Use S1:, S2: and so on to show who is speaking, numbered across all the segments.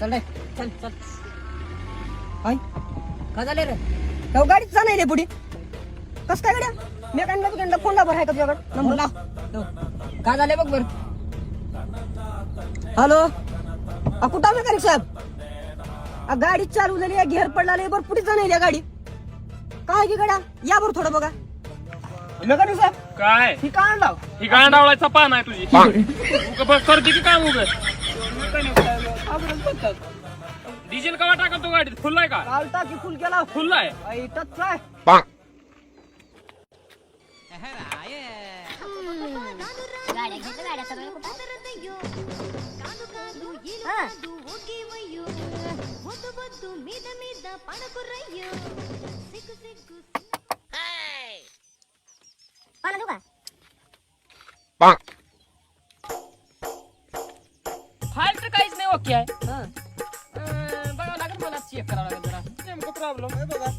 S1: चल रे चल चल
S2: हाय
S1: का झाले रे
S2: तो गाडीच नाही रे पुढे कस काय गड्या मेकॅनिकला फोन लावर आहे का तुझ्याकडे नंबर लाव
S1: का झाले बघ बर
S2: हॅलो कुठं मेकॅनिक साहेब गाडी चालू झाली आहे घेर पडला बर पुढे जाणार गाडी काय की गड्या या बरं थोडं बघा मेकॅनिक साहेब
S3: काय
S2: ही काय आणला
S3: ही गांडावळाचा पान आहे तुझी करते की काय उगत डिझेल कवा टाका तो गाडीत फुल आहे का
S2: कालता की फुल केला
S3: फुल आहे
S2: ऐटच काय
S4: गाड्या घेतलं गाड्या सगळ्या कुठं पाला देऊ का
S1: फाईल तर काहीच नाही ओके आहे
S2: हा.
S1: बघावं लागेल मला चेक करावं लागेल जरा नेमकं प्रॉब्लेम आहे बघा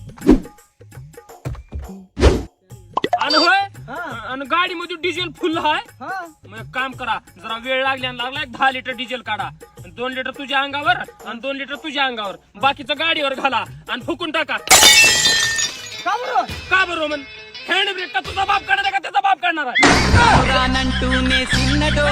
S3: आणि होय
S2: हा.
S3: आणि गाडीमध्ये डिझेल फुल आहे
S2: हा
S3: मग एक काम करा जरा वेळ लागला एक 10 लिटर डिझेल काढा 2 लिटर तुझ्या अंगावर आणि 2 लिटर तुझ्या अंगावर बाकीचं गाडीवर घाला आणि फुकून टाका
S2: का बरं
S3: का बरोबर म्हण हँड ब्रेक का तुझा बाप काढणार आहे का त्याचा बाप काढणार आहे
S5: నంటూనే చిన్నడో